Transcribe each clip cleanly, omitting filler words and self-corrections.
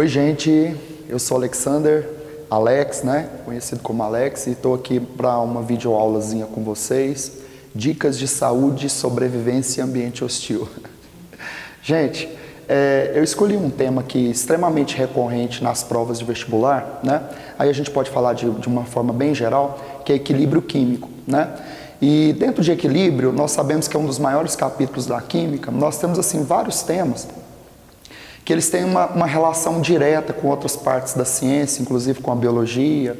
Oi, gente, eu sou Alexander, Alex, né? Conhecido como Alex, e estou aqui para uma videoaulazinha com vocês. Dicas de saúde, sobrevivência e ambiente hostil. Gente, eu escolhi um tema aqui extremamente recorrente nas provas de vestibular, né? Aí a gente pode falar de uma forma bem geral, que é equilíbrio químico, né? E dentro de equilíbrio, nós sabemos que é um dos maiores capítulos da química. Nós temos, assim, vários temas que eles têm uma relação direta com outras partes da ciência, inclusive com a biologia,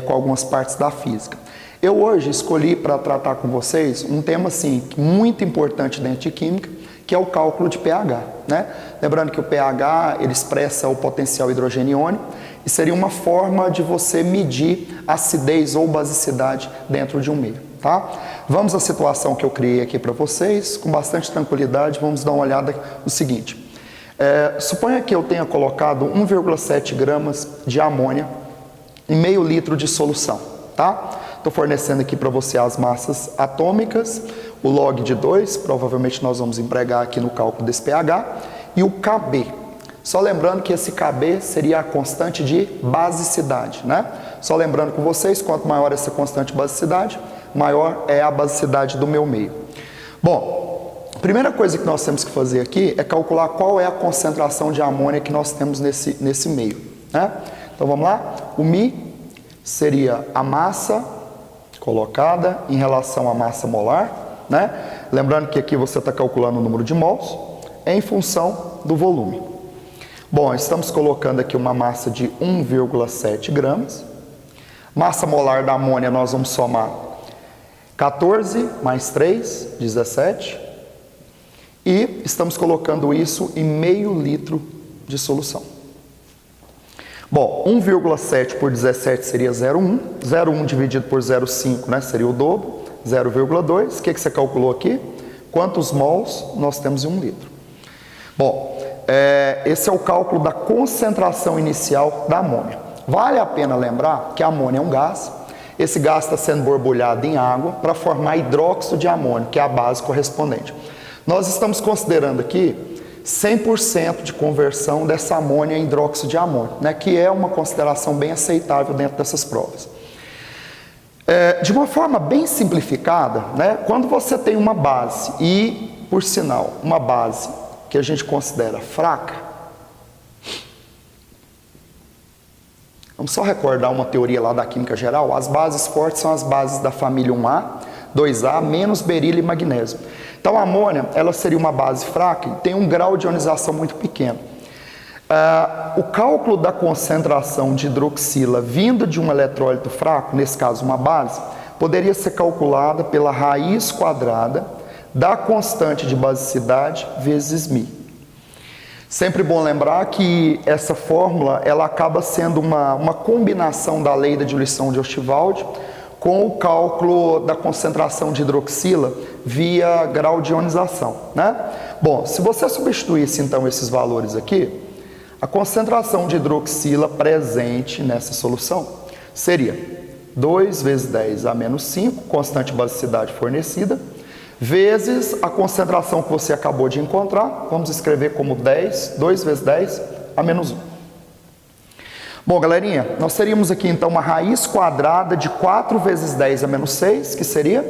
com algumas partes da física. Eu hoje escolhi para tratar com vocês um tema, assim, muito importante dentro de química, que é o cálculo de pH, né? Lembrando que o pH, ele expressa o potencial hidrogênio-iônico e seria uma forma de você medir acidez ou basicidade dentro de um meio, tá? Vamos à situação que eu criei aqui para vocês, com bastante tranquilidade, vamos dar uma olhada no seguinte. Suponha que eu tenha colocado 1,7 gramas de amônia em meio litro de solução, tá? Estou fornecendo aqui para você as massas atômicas, o log de 2, provavelmente nós vamos empregar aqui no cálculo desse pH, e o Kb. Só lembrando que esse Kb seria a constante de basicidade, né? Só lembrando com vocês, quanto maior essa constante de basicidade, maior é a basicidade do meu meio. Bom, a primeira coisa que nós temos que fazer aqui é calcular qual é a concentração de amônia que nós temos nesse meio, né? Então vamos lá? O Mi seria a massa colocada em relação à massa molar, né? Lembrando que aqui você está calculando o número de mols em função do volume. Bom, estamos colocando aqui uma massa de 1,7 gramas. Massa molar da amônia nós vamos somar 14 mais 3, 17. E estamos colocando isso em meio litro de solução. Bom, 1,7 por 17 seria 0,1. 0,1 dividido por 0,5, né, seria o dobro, 0,2. O que você calculou aqui? Quantos mols nós temos em 1 litro? Bom, esse é o cálculo da concentração inicial da amônia. Vale a pena lembrar que a amônia é um gás. Esse gás está sendo borbulhado em água para formar hidróxido de amônio, que é a base correspondente. Nós estamos considerando aqui 100% de conversão dessa amônia em hidróxido de amônio, né, que é uma consideração bem aceitável dentro dessas provas. De uma forma bem simplificada, né, quando você tem uma base e, por sinal, uma base que a gente considera fraca, vamos só recordar uma teoria lá da química geral. As bases fortes são as bases da família 1A, 2A, menos berílio e magnésio. Então a amônia, ela seria uma base fraca e tem um grau de ionização muito pequeno. O cálculo da concentração de hidroxila vindo de um eletrólito fraco, nesse caso uma base, poderia ser calculada pela raiz quadrada da constante de basicidade vezes μ. Sempre bom lembrar que essa fórmula ela acaba sendo uma combinação da lei da diluição de Archibald com o cálculo da concentração de hidroxila via grau de ionização, né? Bom, se você substituísse então esses valores aqui, a concentração de hidroxila presente nessa solução seria 2 vezes 10 a menos 5, constante de basicidade fornecida, vezes a concentração que você acabou de encontrar, vamos escrever como 10, 2 vezes 10 a menos 1. Bom, galerinha, nós teríamos aqui então uma raiz quadrada de 4 vezes 10 a menos 6, que seria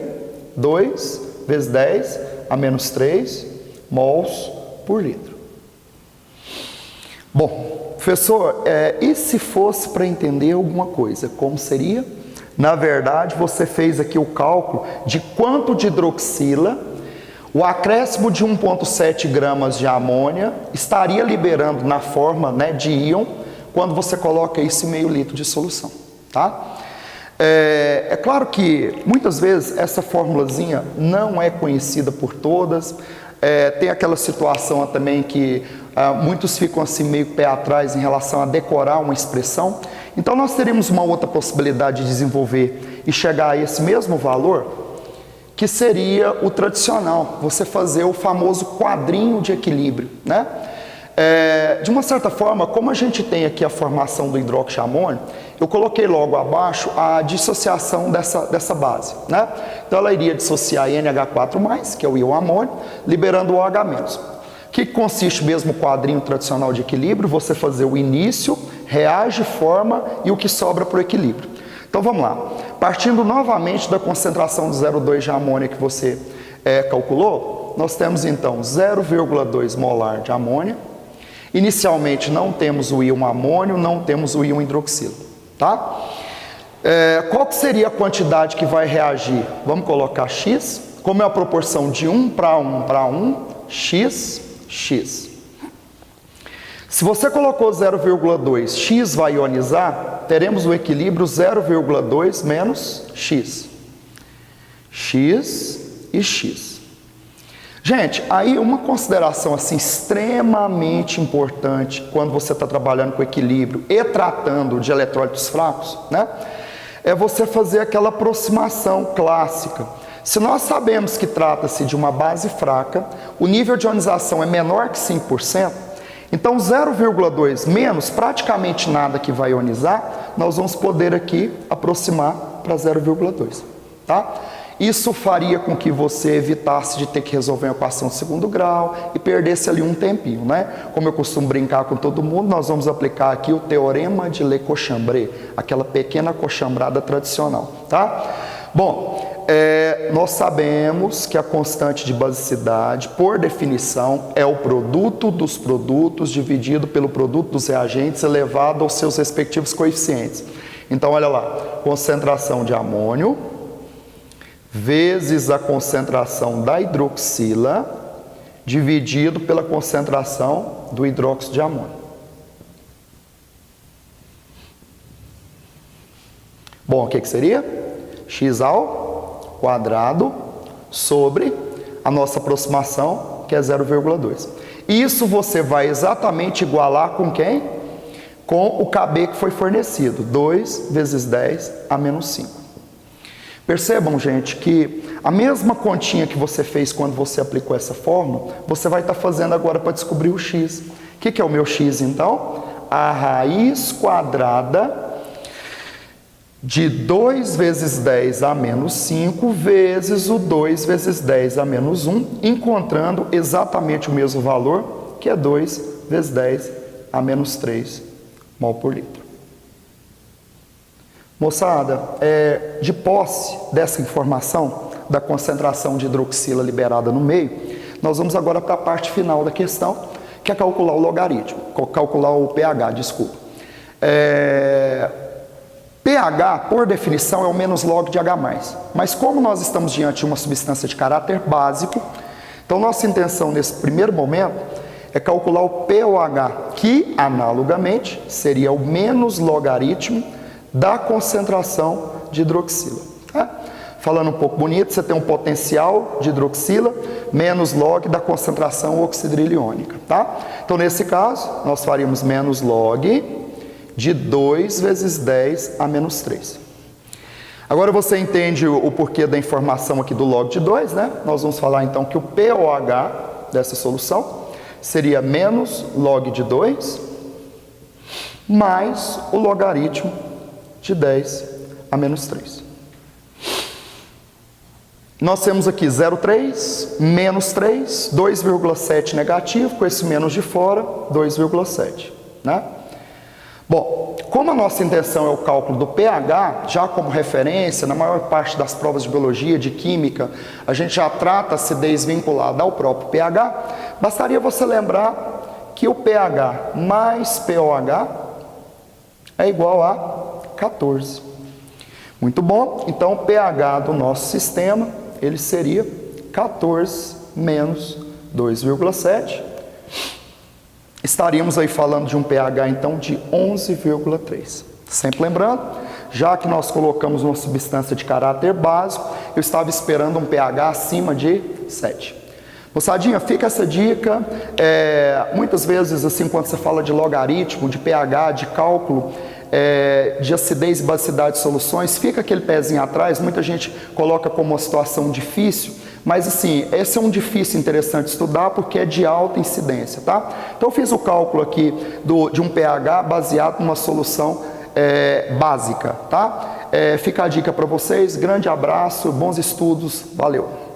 2 vezes 10 a menos 3 mols por litro. Bom, professor, e se fosse para entender alguma coisa, como seria? Na verdade, você fez aqui o cálculo de quanto de hidroxila o acréscimo de 1,7 gramas de amônia estaria liberando na forma, né, de íon, quando você coloca isso em meio litro de solução, tá? É claro que muitas vezes essa formulazinha não é conhecida por todas, tem aquela situação também que muitos ficam assim meio pé atrás em relação a decorar uma expressão. Então nós teríamos uma outra possibilidade de desenvolver e chegar a esse mesmo valor, que seria o tradicional, você fazer o famoso quadrinho de equilíbrio, né? De uma certa forma, como a gente tem aqui a formação do hidróxido de amônio, eu coloquei logo abaixo a dissociação dessa base, né? Então ela iria dissociar NH4+, que é o íon amônio, liberando o OH-. que consiste mesmo o quadrinho tradicional de equilíbrio? Você fazer o início, reage, forma e o que sobra para o equilíbrio. Então vamos lá. Partindo novamente da concentração de 0,2 de amônia que você calculou, nós temos então 0,2 molar de amônia. Inicialmente não temos o íon amônio, não temos o íon hidroxilo, tá? Qual que seria a quantidade que vai reagir? Vamos colocar X, como é a proporção de 1 para 1 para 1, X. Se você colocou 0,2, X vai ionizar, teremos o equilíbrio 0,2 menos X. X e X. Gente, aí uma consideração assim extremamente importante quando você está trabalhando com equilíbrio e tratando de eletrólitos fracos, né? É você fazer aquela aproximação clássica. Se nós sabemos que trata-se de uma base fraca, o nível de ionização é menor que 5%, então 0,2 menos praticamente nada que vai ionizar, nós vamos poder aqui aproximar para 0,2, tá? Isso faria com que você evitasse de ter que resolver uma equação de segundo grau e perdesse ali um tempinho, né? Como eu costumo brincar com todo mundo, nós vamos aplicar aqui o teorema de Le Cochambre, aquela pequena cochambrada tradicional, tá? Bom, nós sabemos que a constante de basicidade, por definição, é o produto dos produtos dividido pelo produto dos reagentes elevado aos seus respectivos coeficientes. Então, olha lá, concentração de amônio vezes a concentração da hidroxila dividido pela concentração do hidróxido de amônio. Bom, o que seria? X ao quadrado sobre a nossa aproximação, que é 0,2. Isso você vai exatamente igualar com quem? Com o KB que foi fornecido, 2 vezes 10 a menos 5. Percebam, gente, que a mesma continha que você fez quando você aplicou essa fórmula, você vai estar fazendo agora para descobrir o x. O que é o meu x, então? A raiz quadrada de 2 vezes 10 a menos 5 vezes o 2 vezes 10 a menos 1, encontrando exatamente o mesmo valor, que é 2 vezes 10 a menos 3 mol por litro. Moçada, de posse dessa informação, da concentração de hidroxila liberada no meio, nós vamos agora para a parte final da questão, que é calcular o logaritmo, calcular o pH, desculpa. pH, por definição, é o menos log de H+. Mas como nós estamos diante de uma substância de caráter básico, então nossa intenção nesse primeiro momento é calcular o pOH, que analogamente seria o menos logaritmo da concentração de hidroxila. Tá? Falando um pouco bonito, você tem um potencial de hidroxila menos log da concentração oxidrilhônica. Tá? Então, nesse caso, nós faríamos menos log de 2 vezes 10 a menos 3. Agora você entende o porquê da informação aqui do log de 2, né? Nós vamos falar então que o pOH dessa solução seria menos log de 2 mais o logaritmo de 10 a menos 3. Nós temos aqui 0,3 menos 3, 2,7 negativo, com esse menos de fora, 2,7, né? Bom, como a nossa intenção é o cálculo do pH, já como referência, na maior parte das provas de biologia, de química, a gente já trata a acidez vinculada ao próprio pH, bastaria você lembrar que o pH mais pOH é igual a 14. Muito bom, então o pH do nosso sistema, ele seria 14 menos 2,7. Estaríamos aí falando de um pH então de 11,3. Sempre lembrando, já que nós colocamos uma substância de caráter básico, eu estava esperando um pH acima de 7. Moçadinha, fica essa dica. Muitas vezes, assim, quando você fala de logaritmo, de pH, de cálculo, de acidez e basicidade de soluções, fica aquele pezinho atrás, muita gente coloca como uma situação difícil, mas assim, esse é um difícil interessante estudar porque é de alta incidência, tá? Então eu fiz o cálculo aqui de um pH baseado numa solução básica, tá? Fica a dica para vocês, grande abraço, bons estudos, valeu!